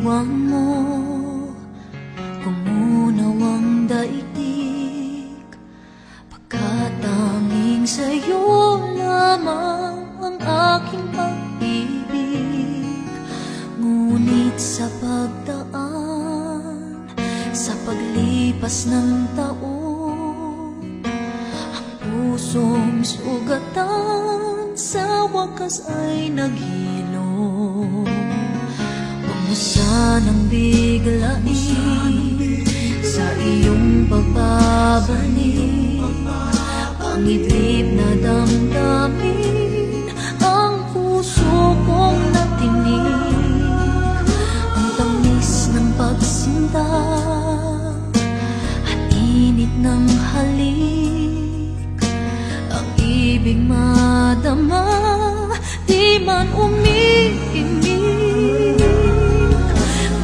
diwa mo, kumunaw ang daigdig, pagkatanging sa'yo lamang ang aking pag-ibig. Ngunit sa pagdaan, sa paglipas ng taon, ang pusong sugatan sa wakas ay naghilom. Huwag mo sanang biglain sa iyong pagbabalik ang itlip na damdamin, ang puso kong natinig, ang tamis ng pagsinta at init ng halik, ang ibig madama, di man umiimik.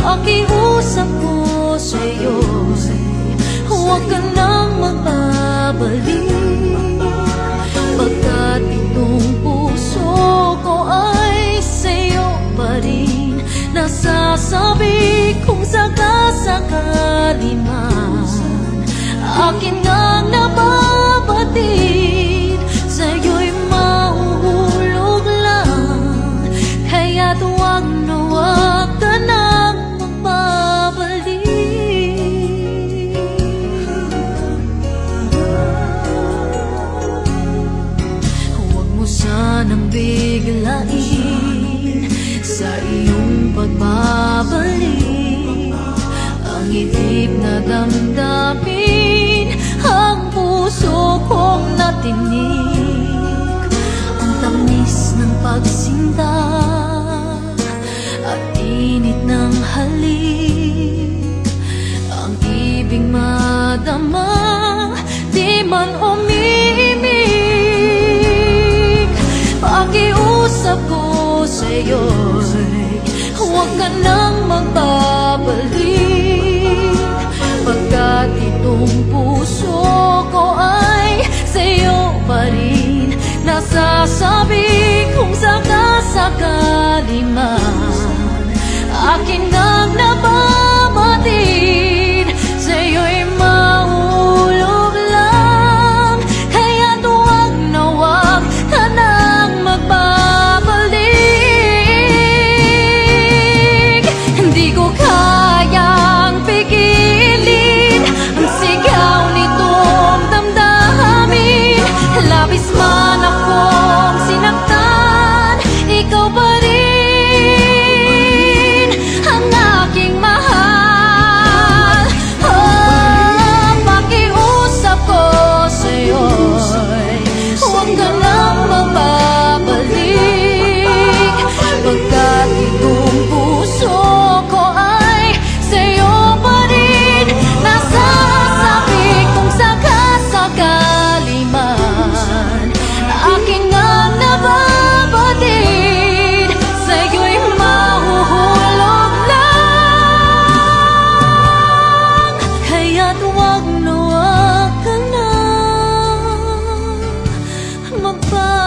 Pakiusap ko sa'yo, huwag ka nang magbabalik, pagkat itong puso ko ay sa'yo pa rin. Nasasabi kung sakasakali man akin ngang nababatid, sa'yo'y mahuhulog lang, kaya't huwag na huwag ka nang magbabalik. Huwag mo sanang biglain sa iyong pagbabalik ang itlip na damdamin, ang puso kong natinig, ang tamis ng pagsinta at init ng halik, ang ibig madama, di man umiimik. Pakiusap ko sa'yo'y huwag ka nang magbabalik, pagkat itong puso ko ay sa'yo pa rin. Nasasabi kung sakasakali man akin ngang nababatid, sa'yo'y mahulog lang, kaya't huwag na huwag ka nang magbabalik. Hindi ko kayang pigilin ang sigaw nitong damdamin, labis man akong sinaktan, ikaw pa rin ang aking mahal. Oh, pakiusap ko sa'yo'y huwag ka nang magbabalik, pagkat itong puso ko ay sa'yo pa rin. Nasasabi kung sakasakali man akin ngang nababatid, sa'yo'y mahuhulog lang, kaya't huwag na huwag ka nang magbabalik.